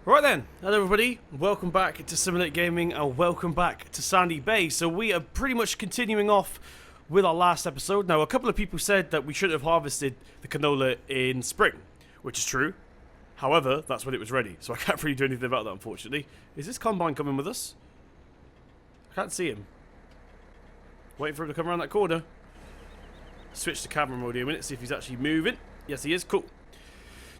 Right then, hello everybody, welcome back to Simulate Gaming and welcome back to Sandy Bay. So we are pretty much continuing off with our last episode. Now a couple of people said that we should have harvested the canola in spring, which is true. However, that's when it was ready, so I can't really do anything about that unfortunately. Is this combine coming with us? I can't see him. Waiting for him to come around that corner. Switch to camera mode here a minute, see if he's actually moving. Yes he is, cool.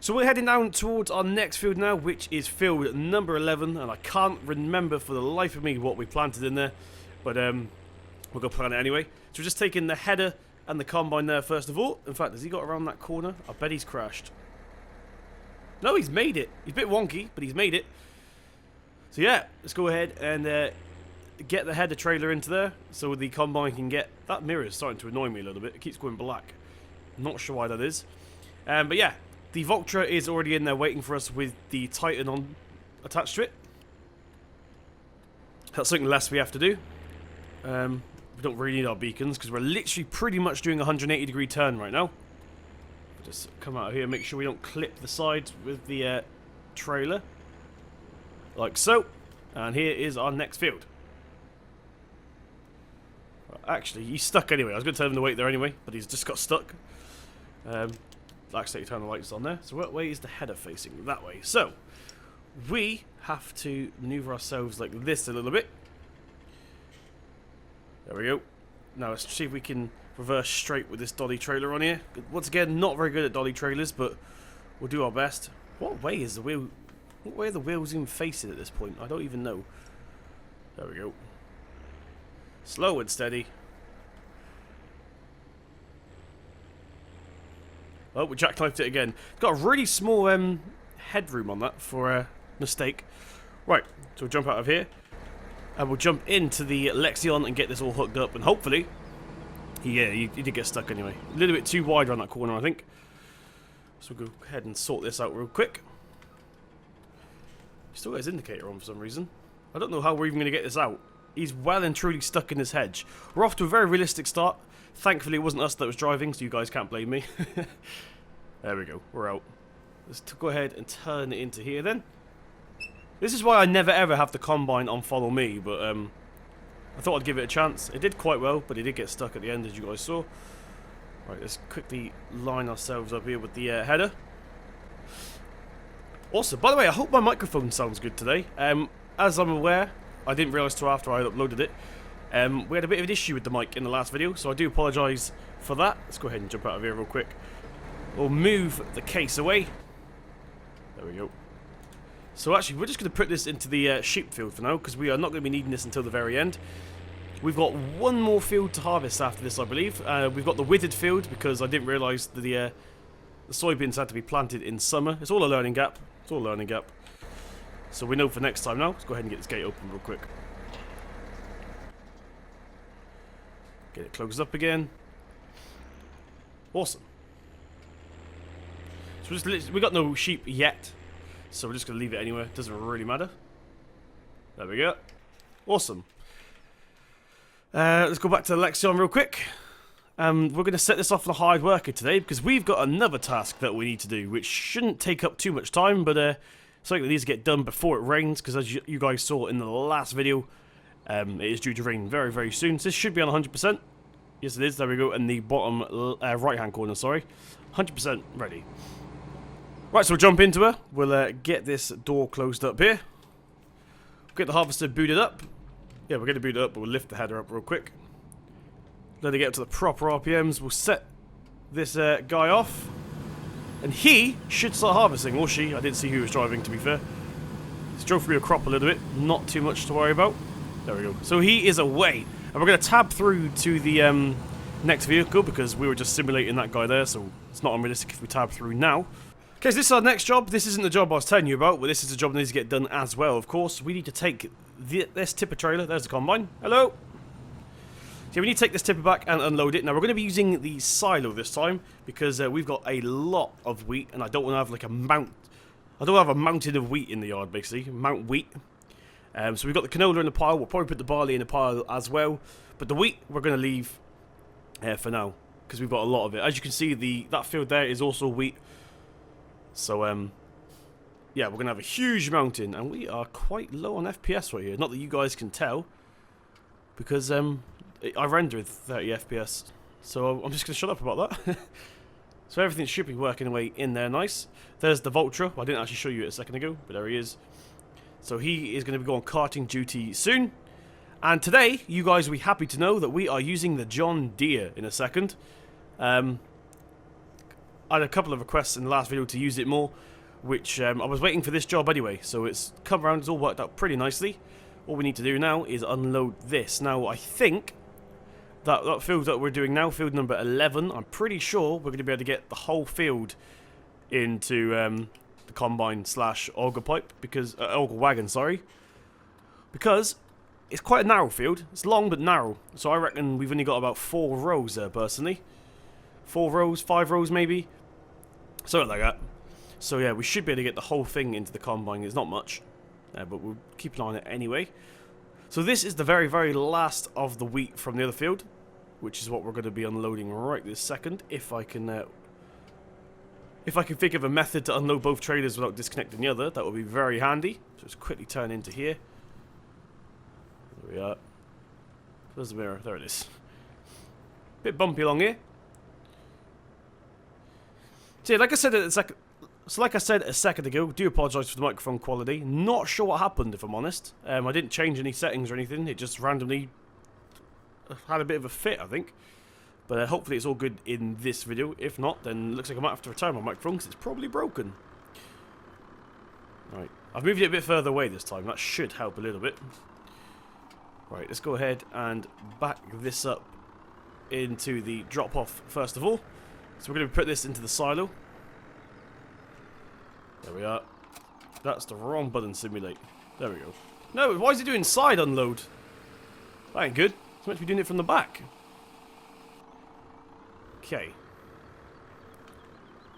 So we're heading down towards our next field now, which is field number 11, and I can't remember for the life of me what we planted in there, but we're going to plant it anyway. So we're just taking the header and the combine there first of all. In fact, has he got around that corner? I bet he's crashed. No, he's made it. He's a bit wonky, but he's made it. So yeah, let's go ahead and get the header trailer into there so the combine can get... That mirror is starting to annoy me a little bit. It keeps going black. Not sure why that is. But yeah. The Vulture is already in there waiting for us with the Titan on attached to it. That's something less we have to do. We don't really need our beacons because we're literally pretty much doing a 180 degree turn right now. Just come out of here, make sure we don't clip the sides with the trailer. Like so. And here is our next field. Actually, he's stuck anyway. I was going to tell him to wait there anyway, but he's just got stuck. Accidentally turn the lights on there. So what way is the header facing? That way. So we have to maneuver ourselves like this a little bit. There we go. Now let's see if we can reverse straight with this dolly trailer on here. Once again, not very good at dolly trailers, but we'll do our best. What way is the wheel? What way are the wheels even facing at this point? I don't even know. There we go. Slow and steady. Oh, we jackknifed it again. It's got a really small headroom on that for a mistake. Right, so we'll jump out of here. And we'll jump into the Lexion and get this all hooked up. And hopefully... Yeah, he did get stuck anyway. A little bit too wide around that corner, I think. So we'll go ahead and sort this out real quick. Still got his indicator on for some reason. I don't know how we're even going to get this out. He's well and truly stuck in this hedge. We're off to a very realistic start. Thankfully, it wasn't us that was driving, so you guys can't blame me. There we go. We're out. Let's go ahead and turn it into here then. This is why I never ever have the combine on follow me, but I thought I'd give it a chance. It did quite well, but it did get stuck at the end, as you guys saw. Right, let's quickly line ourselves up here with the header. Also, by the way, I hope my microphone sounds good today. As I'm aware, I didn't realise till after I uploaded it. We had a bit of an issue with the mic in the last video, so I do apologise for that. Let's go ahead and jump out of here real quick. We'll move the case away. There we go. So actually, we're just going to put this into the sheep field for now, because we are not going to be needing this until the very end. We've got one more field to harvest after this, I believe. We've got the withered field, because I didn't realise that the soybeans had to be planted in summer. It's all a learning gap. It's all a learning gap. So we know for next time now. Let's go ahead and get this gate open real quick. Get it closed up again. Awesome. So we got no sheep yet, so we're just going to leave it anywhere. Doesn't really matter. There we go. Awesome. Let's go back to the Lexion real quick. We're going to set this off on a hard worker today, because we've got another task that we need to do, which shouldn't take up too much time, but something that needs to get done before it rains, because as you guys saw in the last video, it is due to rain very, very soon. So this should be on 100%. Yes, it is. There we go. In the bottom right-hand corner, sorry. 100% ready. Right, so we'll jump into her. We'll get this door closed up here. Get the harvester booted up. Yeah, we're going to boot it up, but we'll lift the header up real quick. Let it get up to the proper RPMs. We'll set this guy off. And he should start harvesting, or she. I didn't see who was driving, to be fair. Just drove through a crop a little bit. Not too much to worry about. There we go. So he is away. And we're going to tab through to the next vehicle, because we were just simulating that guy there, so it's not unrealistic if we tab through now. Okay, so this is our next job. This isn't the job I was telling you about, but this is the job that needs to get done as well, of course. We need to take this tipper trailer. There's the combine. Hello. So we need to take this tipper back and unload it. Now, we're going to be using the silo this time, because we've got a lot of wheat, and I don't want to have like a mount. I don't want to have a mountain of wheat in the yard, basically. Mount wheat. So we've got the canola in the pile. We'll probably put the barley in the pile as well. But the wheat, we're going to leave for now, because we've got a lot of it. As you can see, that field there is also wheat. So, yeah, we're going to have a huge mountain. And we are quite low on FPS right here. Not that you guys can tell. Because I render with 30 FPS. So I'm just going to shut up about that. So everything should be working away in there nice. There's the Vulture. I didn't actually show you it a second ago, but there he is. So he is going to be going karting duty soon. And today, you guys will be happy to know that we are using the John Deere in a second. I had a couple of requests in the last video to use it more, which I was waiting for this job anyway. So it's come around, it's all worked out pretty nicely. All we need to do now is unload this. Now, I think that field that we're doing now, field number 11, I'm pretty sure we're going to be able to get the whole field into the combine / auger pipe, because auger wagon, sorry, because it's quite a narrow field. It's long but narrow, so I reckon we've only got about 4 rows there personally. 4 rows, 5 rows maybe, something like that. So yeah, we should be able to get the whole thing into the combine. It's not much, but we'll keep an eye on it anyway. So this is the very, very last of the wheat from the other field, which is what we're going to be unloading right this second. If I can think of a method to unload both trailers without disconnecting the other, that would be very handy. So let's quickly turn into here. There we are. There's the mirror. There it is. Bit bumpy along here. So yeah, like I said a second ago, do apologise for the microphone quality. Not sure what happened, if I'm honest. I didn't change any settings or anything. It just randomly had a bit of a fit, I think. But hopefully it's all good in this video. If not, then it looks like I might have to return my microphone because it's probably broken. Right, I've moved it a bit further away this time. That should help a little bit. Right, let's go ahead and back this up into the drop-off first of all. So we're going to put this into the silo. There we are. That's the wrong button, simulate. There we go. No, why is he doing side unload? That ain't good. It's meant to be doing it from the back. Okay.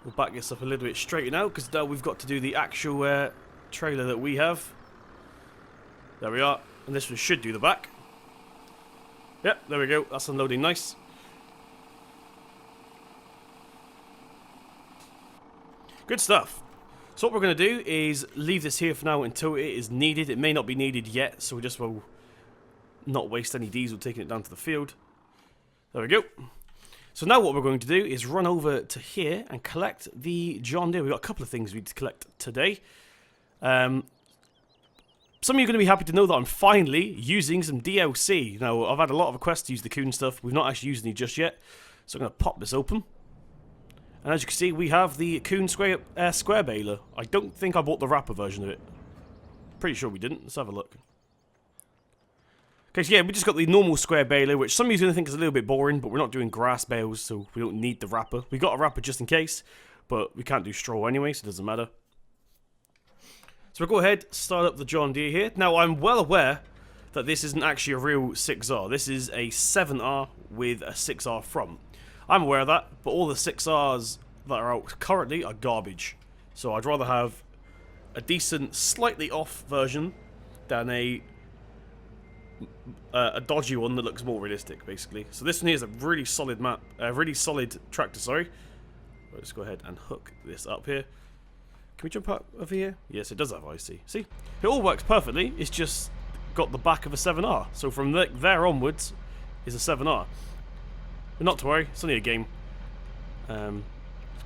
We'll back this up a little bit straighter now, because now we've got to do the actual trailer that we have. There we are. And this one should do the back. Yep, there we go. That's unloading nice. Good stuff. So what we're going to do is leave this here for now until it is needed. It may not be needed yet, so we just will not waste any diesel taking it down to the field. There we go. So now what we're going to do is run over to here and collect the John Deere. We've got a couple of things we need to collect today. Some of you are going to be happy to know that I'm finally using some DLC. Now, I've had a lot of requests to use the Kuhn stuff. We've not actually used any just yet. So I'm going to pop this open. And as you can see, we have the Kuhn square baler. I don't think I bought the wrapper version of it. Pretty sure we didn't. Let's have a look. Okay, so yeah, we just got the normal square baler, which some of you are going to think is a little bit boring, but we're not doing grass bales, so we don't need the wrapper. We got a wrapper just in case, but we can't do straw anyway, so it doesn't matter. So we'll go ahead, start up the John Deere here. Now, I'm well aware that this isn't actually a real 6R. This is a 7R with a 6R front. I'm aware of that, but all the 6Rs that are out currently are garbage. So I'd rather have a decent, slightly off version than a dodgy one that looks more realistic, basically. So this one here is a really solid really solid tractor, sorry. Let's go ahead and hook this up here. Can we jump up over here? Yes, it does have IC. See? It all works perfectly. It's just got the back of a 7R. So from there onwards is a 7R. But not to worry, it's only a game. Let's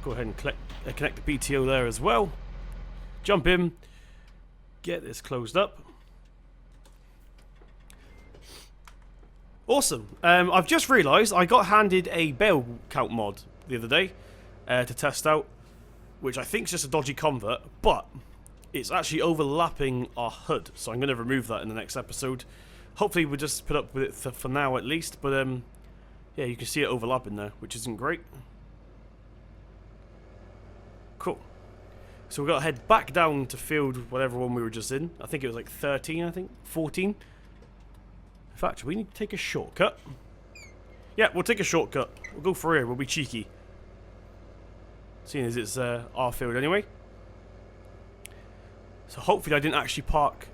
go ahead and connect the PTO there as well. Jump in. Get this closed up. Awesome. I've just realised I got handed a bale count mod the other day to test out, which I think is just a dodgy convert, but it's actually overlapping our HUD, so I'm going to remove that in the next episode. Hopefully we'll just put up with it for now at least, but yeah, you can see it overlapping there, which isn't great. Cool. So we've got to head back down to field whatever one we were just in. I think it was like 13, I think, 14. In fact, we need to take a shortcut. Yeah, we'll take a shortcut. We'll go for here, we'll be cheeky. Seeing as it's our field anyway. So hopefully I didn't actually park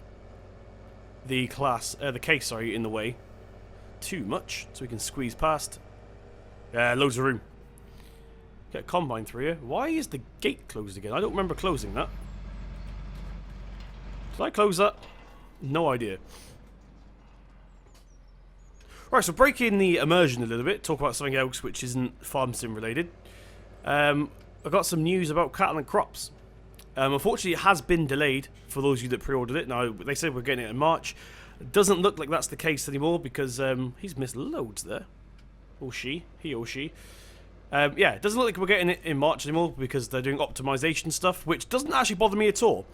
the case, sorry, in the way too much, so we can squeeze past. Yeah, loads of room. Get a combine through here. Why is the gate closed again? I don't remember closing that. Did I close that? No idea. Right, so breaking the immersion a little bit, talk about something else which isn't farm sim related. I got some news about cattle and crops. Unfortunately, it has been delayed for those of you that pre-ordered it. Now, they said we're getting it in March. It doesn't look like that's the case anymore because he's missed loads there. Or she. He or she. Yeah, it doesn't look like we're getting it in March anymore because they're doing optimization stuff, which doesn't actually bother me at all.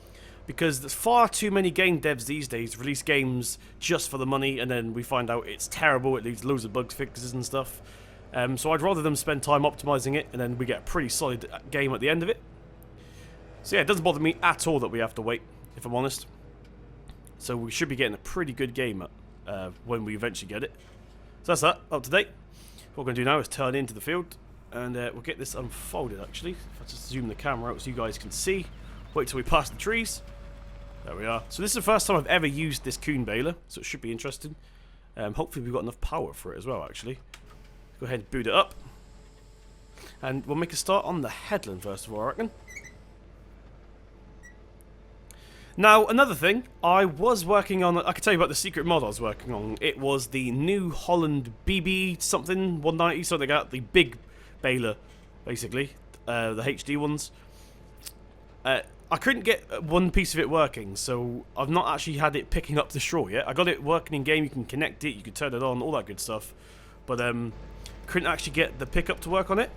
Because there's far too many game devs these days release games just for the money, and then we find out it's terrible, it leaves loads of bug fixes and stuff. So I'd rather them spend time optimizing it, and then we get a pretty solid game at the end of it. So yeah, it doesn't bother me at all that we have to wait, if I'm honest. So we should be getting a pretty good game when we eventually get it. So that's that, up to date. What we're going to do now is turn into the field, and we'll get this unfolded actually. If I just zoom the camera out so you guys can see. Wait till we pass the trees. There we are. So this is the first time I've ever used this Kuhn baler, so it should be interesting. Hopefully we've got enough power for it as well, actually. Go ahead and boot it up. And we'll make a start on the headland first of all, I reckon. Now, another thing, I was working on, I can tell you about the secret mod I was working on. It was the New Holland BB something, 190, something like that, the big baler, basically, the HD ones. I couldn't get one piece of it working, so I've not actually had it picking up the straw yet. I got it working in game, you can connect it, you can turn it on, all that good stuff. But couldn't actually get the pickup to work on it.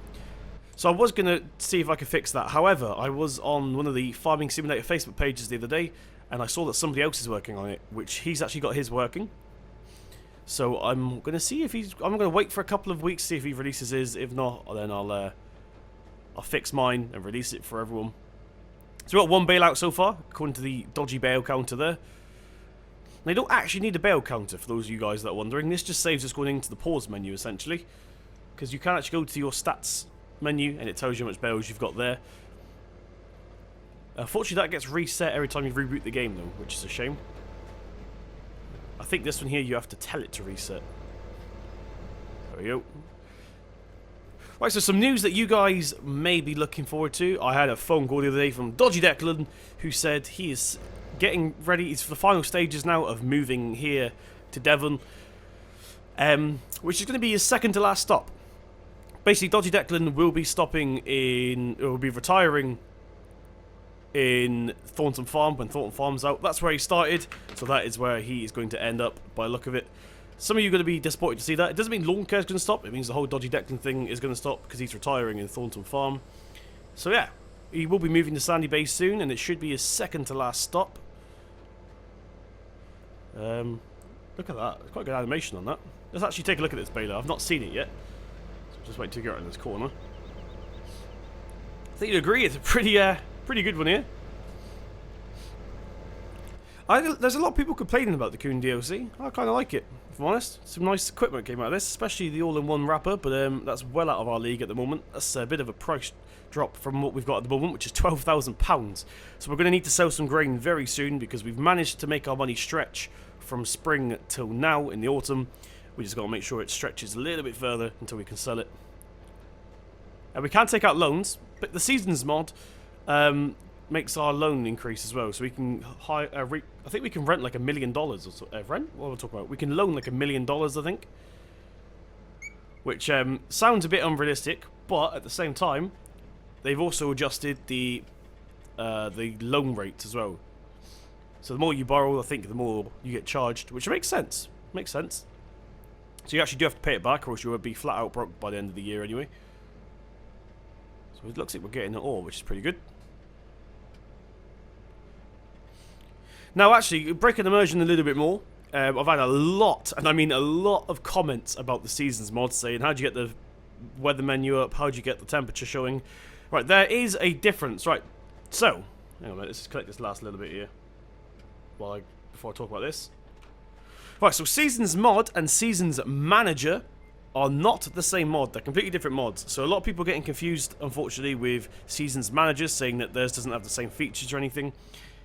So I was going to see if I could fix that. However, I was on one of the Farming Simulator Facebook pages the other day, and I saw that somebody else is working on it, which he's actually got his working. So I'm going to see if he's... I'm going to wait for a couple of weeks, see if he releases his. If not, then I'll fix mine and release it for everyone. So we've got one bailout so far, according to the dodgy bail counter there. Now, you don't actually need a bail counter, for those of you guys that are wondering. This just saves us going into the pause menu, essentially. Because you can actually go to your stats menu, and it tells you how much bales you've got there. Unfortunately, that gets reset every time you reboot the game, though, which is a shame. I think this one here, you have to tell it to reset. There we go. Right, so some news that you guys may be looking forward to. I had a phone call the other day from Dodgy Declan, who said he is getting ready. It's for the final stages now of moving here to Devon, which is going to be his second to last stop. Basically, Dodgy Declan will be stopping in, or will be retiring in Thornton Farm when Thornton Farm's out. That's where he started, so that is where he is going to end up by the look of it. Some of you are going to be disappointed to see that. It doesn't mean Lawn Care's going to stop. It means the whole Dodgy Declan thing is going to stop because he's retiring in Thornton Farm. So yeah, he will be moving to Sandy Bay soon, and it should be his second to last stop. Look at that. Quite a good animation on that. Let's actually take a look at this baler. I've not seen it yet. So just wait to get out in this corner. I think you'd agree it's a pretty good one here. There's a lot of people complaining about the Kuhn DLC. I kind of like it, if I'm honest. Some nice equipment came out of this, especially the all-in-one wrapper, but that's well out of our league at the moment. That's a bit of a price drop from what we've got at the moment, which is £12,000. So we're going to need to sell some grain very soon because we've managed to make our money stretch from spring till now in the autumn. We just got to make sure it stretches a little bit further until we can sell it. And we can take out loans, but the Seasons mod makes our loan increase as well, so we can hire. I think we can rent like $1 million or so. Rent? What are we talking about? We can loan like $1 million, I think. Which sounds a bit unrealistic, but at the same time, they've also adjusted the loan rate as well. So the more you borrow, I think the more you get charged, which makes sense. Makes sense. So you actually do have to pay it back, or else you will be flat out broke by the end of the year anyway. So it looks like we're getting it all, which is pretty good. Now, actually, breaking immersion a little bit more, I've had a lot, and I mean a lot of comments about the Seasons mod, saying how do you get the weather menu up, how do you get the temperature showing. Right, there is a difference, right. So, hang on a minute, let's just collect this last little bit here before I talk about this. Right, so Seasons mod and Seasons manager are not the same mod. They're completely different mods. So a lot of people are getting confused, unfortunately, with Seasons manager, saying that theirs doesn't have the same features or anything.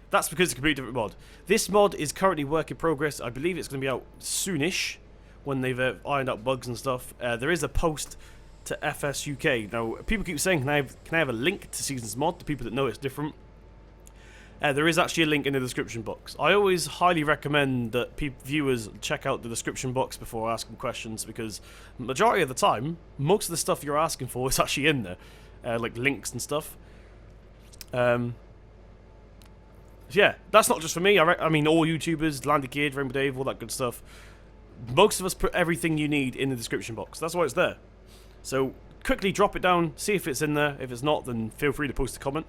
That's because it's a completely different mod. This mod is currently work in progress. I believe it's going to be out soonish when they've ironed out bugs and stuff. There is a post to FS UK. Now, people keep saying, can I have a link to Seasons mod, to people that know it's different. there is actually a link in the description box. I always highly recommend that viewers check out the description box before asking questions, because majority of the time, most of the stuff you're asking for is actually in there, like links and stuff. Yeah, that's not just for me. I mean, all YouTubers, Landy Kid, Rainbow Dave, all that good stuff. Most of us put everything you need in the description box. That's why it's there. So quickly drop it down, see if it's in there. If it's not, then feel free to post a comment.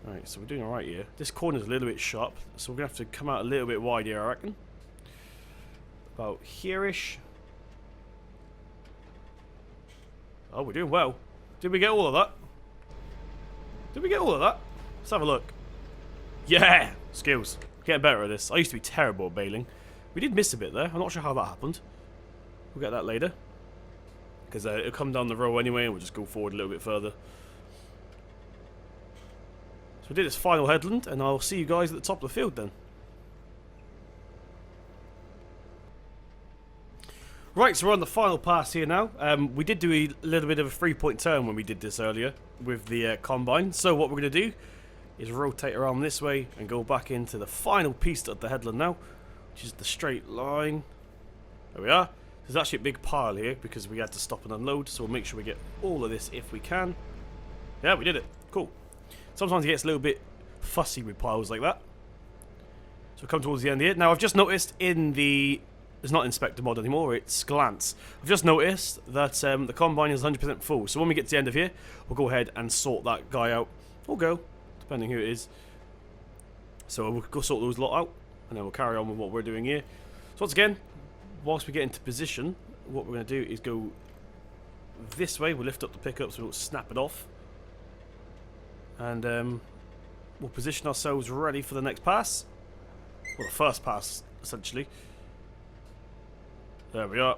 Alright, so we're doing alright here. This corner's a little bit sharp, so we're going to have to come out a little bit wide here, I reckon. About here-ish. Oh, we're doing well. Did we get all of that? Did we get all of that? Let's have a look. Yeah! Skills. Getting better at this. I used to be terrible at baling. We did miss a bit there. I'm not sure how that happened. We'll get that later. Because it'll come down the row anyway, and we'll just go forward a little bit further. So we did this final headland, and I'll see you guys at the top of the field then. Right, so we're on the final pass here now. We did do a little bit of a 3-point turn when we did this earlier with the combine. So what we're going to do is rotate around this way and go back into the final piece of the headland now, which is the straight line. There we are. There's actually a big pile here because we had to stop and unload, so we'll make sure we get all of this if we can. Yeah, we did it. Cool. Sometimes it gets a little bit fussy with piles like that. So we come towards the end here. Now I've just noticed in the... It's not Inspector mod anymore, it's Glance. I've just noticed that the combine is 100% full. So when we get to the end of here, we'll go ahead and sort that guy out. Or go, depending who it is. So we'll go sort those lot out, and then we'll carry on with what we're doing here. So once again, whilst we get into position, what we're going to do is go this way. We'll lift up the pickup so we don't snap it off. And we'll position ourselves ready for the next pass. Well, the first pass, essentially. There we are.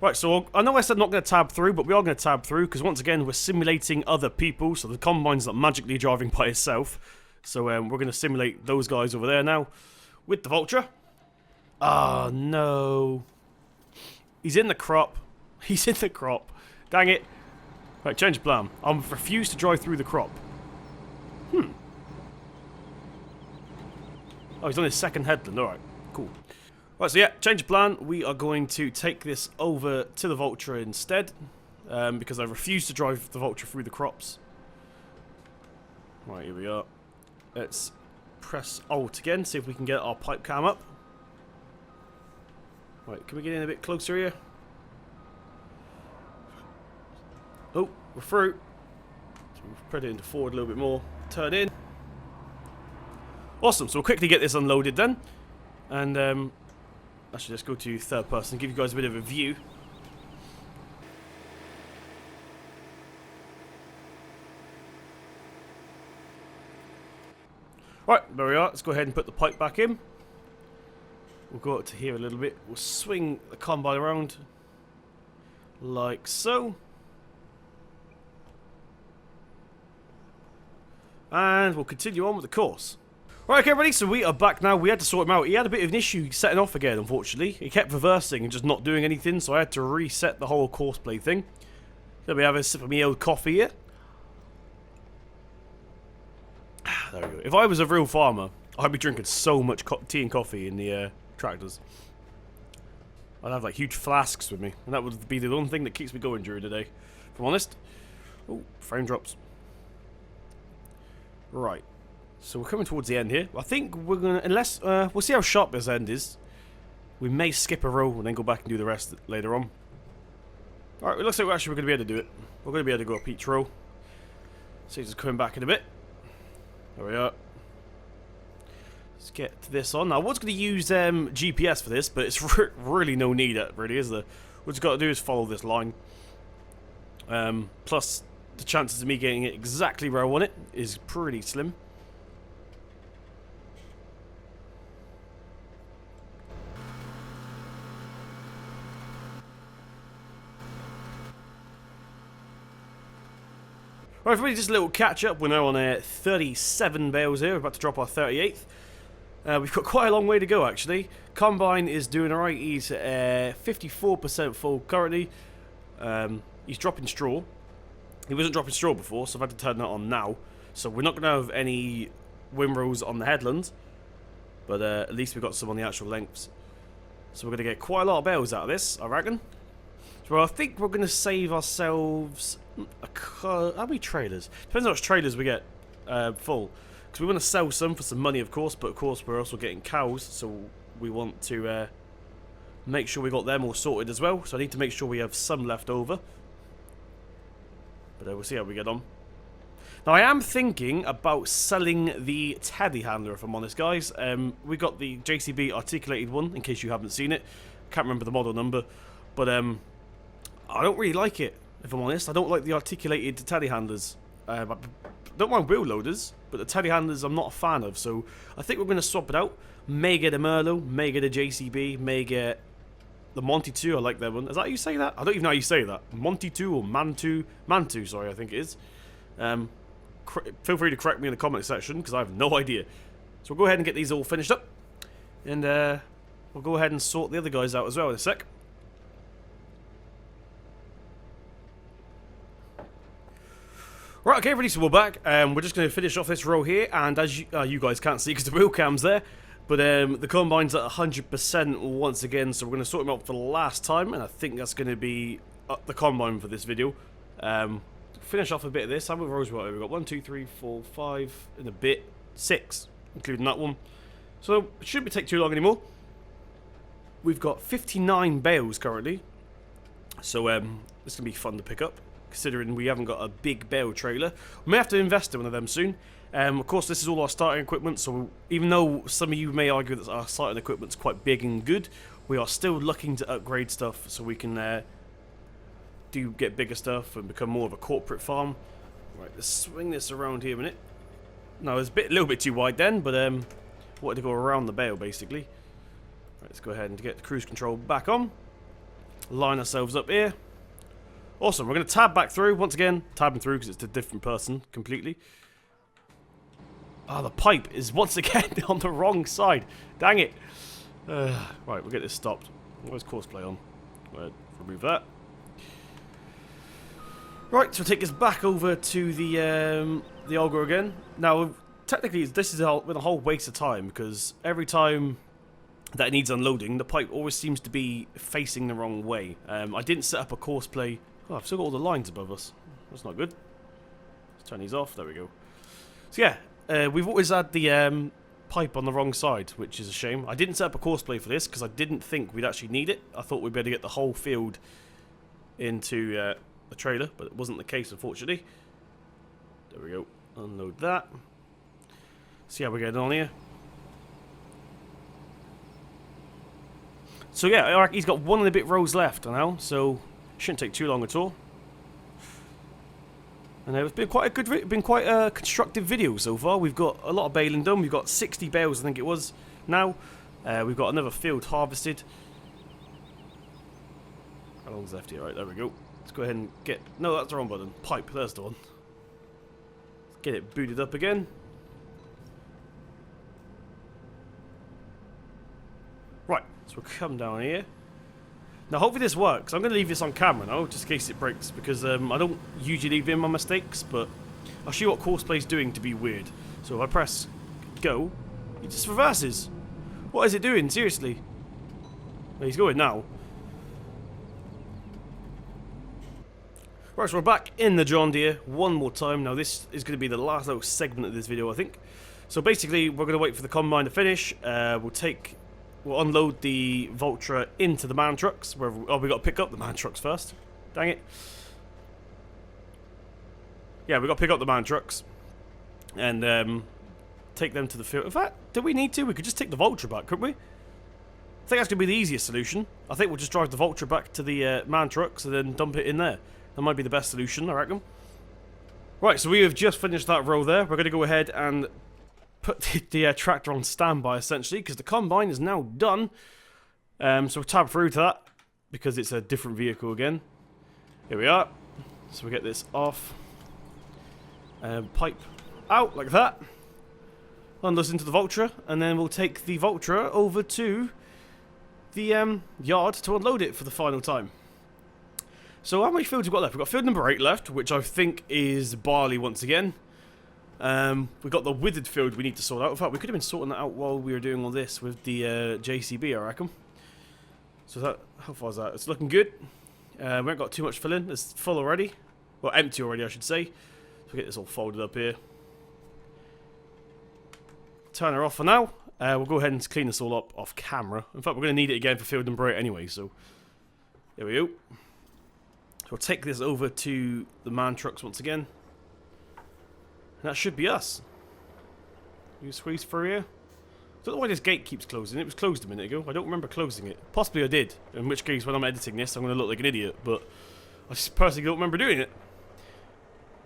Right, so I know I said not going to tab through, but we are going to tab through, because once again, we're simulating other people, so the combine's not magically driving by itself. So we're going to simulate those guys over there now, with the Vulture. Ah, no. He's in the crop. He's in the crop. Dang it. Right, change of plan. I refuse to drive through the crop. Oh, he's on his second headland. Alright, cool. Right, so yeah, change of plan. We are going to take this over to the Vulture instead, because I refuse to drive the Vulture through the crops. Right, here we are. Let's press Alt again, see if we can get our pipe cam up. Right, can we get in a bit closer here? Oh, we're through. So we'll spread it into forward a little bit more. Turn in. Awesome, so we'll quickly get this unloaded then. And actually, let's go to third person and give you guys a bit of a view. Right, there we are. Let's go ahead and put the pipe back in. We'll go up to here a little bit. We'll swing the combine around like so. And we'll continue on with the course. Right, okay, everybody, so we are back now. We had to sort him out. He had a bit of an issue setting off again, unfortunately. He kept reversing and just not doing anything, so I had to reset the whole course play thing. Let me have a sip of my old coffee here. There we go. If I was a real farmer, I'd be drinking so much tea and coffee in the tractors. I'd have like huge flasks with me, and that would be the one thing that keeps me going during the day, if I'm honest. Oh, frame drops. Right. So we're coming towards the end here. I think we're going to, unless, we'll see how sharp this end is. We may skip a row and then go back and do the rest later on. Alright, it looks like we're going to be able to do it. We're going to be able to go up each row. So just coming back in a bit. There we are. Let's get this on. Now, I was going to use GPS for this, but it's really no need, really, is there? What we've got to do is follow this line. Plus, the chances of me getting it exactly where I want it is pretty slim. Right, everybody, just a little catch up. We're now on 37 bales here. We're about to drop our 38th. We've got quite a long way to go, actually. Combine is doing alright. He's 54% full currently. He's dropping straw. He wasn't dropping straw before, so I've had to turn that on now. So we're not going to have any windrows on the headland. But at least we got some on the actual lengths. So we're going to get quite a lot of bales out of this, I reckon. So I think we're going to save ourselves... how many trailers? Depends how much trailers we get full. Because we want to sell some for some money, of course. But of course, we're also getting cows. So we want to make sure we got them all sorted as well. So I need to make sure we have some left over. But we'll see how we get on. Now, I am thinking about selling the telehandler, if I'm honest, guys. We got the JCB articulated one, in case you haven't seen it. Can't remember the model number. But I don't really like it, if I'm honest. I don't like the articulated telehandlers. I don't mind wheel loaders, but the telehandlers I'm not a fan of. So I think we're going to swap it out. May get a Merlot, may get a JCB, may get the Monty 2. I like that one. Is that how you say that? I don't even know how you say that. Monty 2 or Mantu? Mantu, sorry, I think it is. Feel free to correct me in the comment section, because I have no idea. So we'll go ahead and get these all finished up. And we'll go ahead and sort the other guys out as well in a sec. Right, okay, ready, so we're back. We're just going to finish off this row here. And as you guys can't see because the wheel cam's there. But the combine's at 100% once again. So we're going to sort them out for the last time. And I think that's going to be the combine for this video. Finish off a bit of this. How many rows we've got? 1, 2, 3, 4, 5, and a bit. 6, including that one. So it shouldn't take too long anymore. We've got 59 bales currently. So this is going to be fun to pick up, considering we haven't got a big bale trailer. We may have to invest in one of them soon. Of course, this is all our starting equipment, so even though some of you may argue that our starting equipment's quite big and good, we are still looking to upgrade stuff so we can get bigger stuff and become more of a corporate farm. Right, let's swing this around here a minute. No, it's a little bit too wide then, but wanted to go around the bale basically. Right, let's go ahead and get the cruise control back on. Line ourselves up here. Awesome, we're going to tab back through. Once again, tabbing through because it's a different person completely. Ah, the pipe is once again on the wrong side. Dang it. Right, we'll get this stopped. Where's courseplay on? Go ahead, remove that. Right, so we'll take this back over to the Olga again. Now, technically, this has been a whole waste of time because every time that it needs unloading, the pipe always seems to be facing the wrong way. I didn't set up a courseplay. Oh, I've still got all the lines above us. That's not good. Let's turn these off. There we go. So yeah, we've always had the pipe on the wrong side, which is a shame. I didn't set up a courseplay for this because I didn't think we'd actually need it. I thought we'd be able to get the whole field into the trailer, but it wasn't the case, unfortunately. There we go. Unload that. See how we're getting on here. So yeah, he's got 1 and a bit rows left now, so shouldn't take too long at all. And it's been quite a constructive video so far. We've got a lot of baling done. We've got 60 bales, I think it was. Now we've got another field harvested. How long's left here? Right, there we go. Let's go ahead and get... No, that's the wrong button. Pipe, there's the one. Let's get it booted up again. Right, so we'll come down here. Now, hopefully this works. I'm going to leave this on camera now, just in case it breaks, because I don't usually leave in my mistakes, but I'll show you what Courseplay's doing to be weird. So if I press go, it just reverses. What is it doing? Seriously. Well, he's going now. Right, so we're back in the John Deere one more time. Now, this is going to be the last little segment of this video, I think. So basically, we're going to wait for the combine to finish. We'll unload the Vultra into the man trucks. We've got to pick up the man trucks first. Dang it. Yeah, we've got to pick up the man trucks. And take them to the field. In fact, do we need to? We could just take the Vultra back, couldn't we? I think that's going to be the easiest solution. I think we'll just drive the Vultra back to the man trucks and then dump it in there. That might be the best solution, I reckon. Right, so we have just finished that row there. We're going to go ahead and put the tractor on standby, essentially, because the combine is now done. So we'll tab through to that, because it's a different vehicle again. Here we are. So we get this off. Pipe out, like that. Unload into the Vultra, and then we'll take the Vultra over to the yard to unload it for the final time. So how many fields have we got left? We've got field number 8 left, which I think is barley once again. We've got the withered field we need to sort out. In fact, we could have been sorting that out while we were doing all this with the JCB, I reckon. So that, how far is that? It's looking good. We haven't got too much fill in. It's full already. Well, empty already, I should say. So we'll get this all folded up here. Turn her off for now. We'll go ahead and clean this all up off camera. In fact, we're going to need it again for field and break anyway, so there we go. So we'll take this over to the man trucks once again. And that should be us. You squeeze through here. I don't know why this gate keeps closing. It was closed a minute ago. I don't remember closing it. Possibly I did. In which case, when I'm editing this, I'm going to look like an idiot. But I just personally don't remember doing it.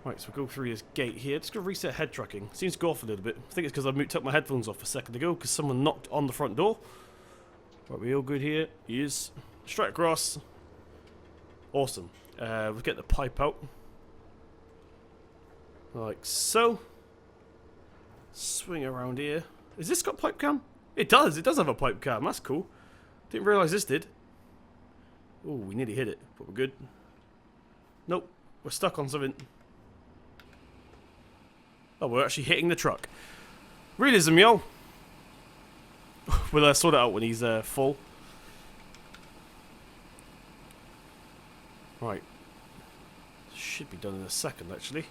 Right, so we'll go through this gate here. Just going to reset head tracking. Seems to go off a little bit. I think it's because I took my headphones off a second ago because someone knocked on the front door. Right, we all good here? Yes. Straight across. Awesome. We'll get the pipe out. Like so. Swing around here. Has this got pipe cam? It does. It does have a pipe cam. That's cool. Didn't realise this did. Oh, we nearly hit it, but we're good. Nope. We're stuck on something. Oh, we're actually hitting the truck. Realism, yo. We'll sort it out when he's full. Right. Should be done in a second, actually.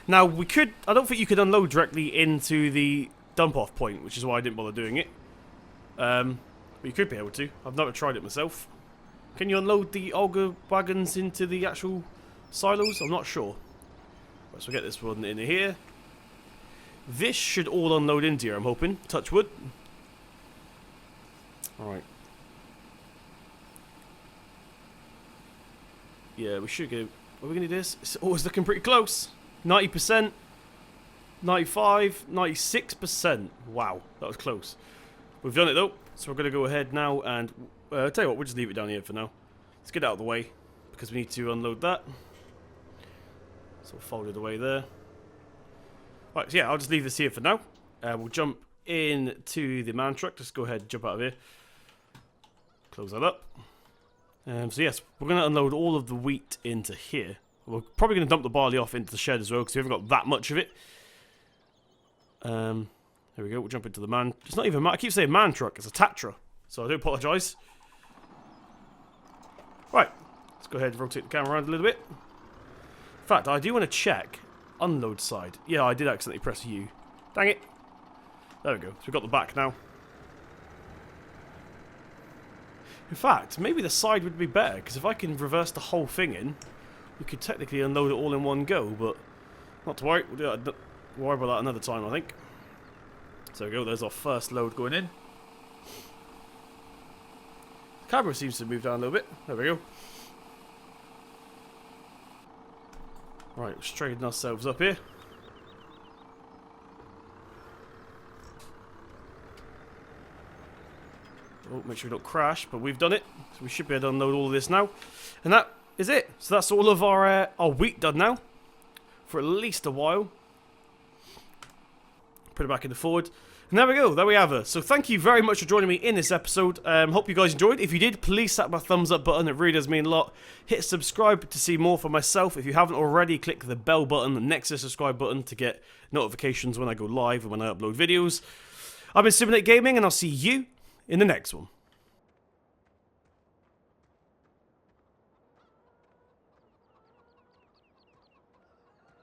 Now, we could... I don't think you could unload directly into the dump-off point, which is why I didn't bother doing it. But you could be able to. I've never tried it myself. Can you unload the auger wagons into the actual silos? I'm not sure. Right, so we'll get this one in here. This should all unload into here, I'm hoping. Touch wood. Alright. Yeah, we should go... Are we going to do this? It's always looking pretty close. 90%. 95. 96%. Wow, that was close. We've done it though. So we're going to go ahead now and... I'll tell you what, we'll just leave it down here for now. Let's get it out of the way. Because we need to unload that. So fold it away there. Right, so yeah, I'll just leave this here for now. We'll jump into the man truck. Just go ahead and jump out of here. Close that up. So yes, we're going to unload all of the wheat into here. We're probably going to dump the barley off into the shed as well, because we haven't got that much of it. There we go, we'll jump into the man... It's not even... I keep saying man truck, it's a Tatra. So I do apologise. Right, let's go ahead and rotate the camera around a little bit. In fact, I do want to check unload side. Yeah, I did accidentally press U. Dang it. There we go, so we've got the back now. In fact, maybe the side would be better, because if I can reverse the whole thing in, we could technically unload it all in one go, but not to worry. We'll do that. We'll worry about that another time, I think. So there we go, there's our first load going in. The camera seems to move down a little bit. There we go. Right, we're straightening ourselves up here. Oh, make sure we don't crash, but we've done it. So we should be able to unload all of this now. And that is it. So that's all of our wheat done now. For at least a while. Put it back in the forward. And there we go. There we have it. So thank you very much for joining me in this episode. Hope you guys enjoyed. If you did, please slap my thumbs up button. It really does mean a lot. Hit subscribe to see more from myself. If you haven't already, click the bell button next to the subscribe button to get notifications when I go live and when I upload videos. I've been Simulate Gaming, and I'll see you in the next one.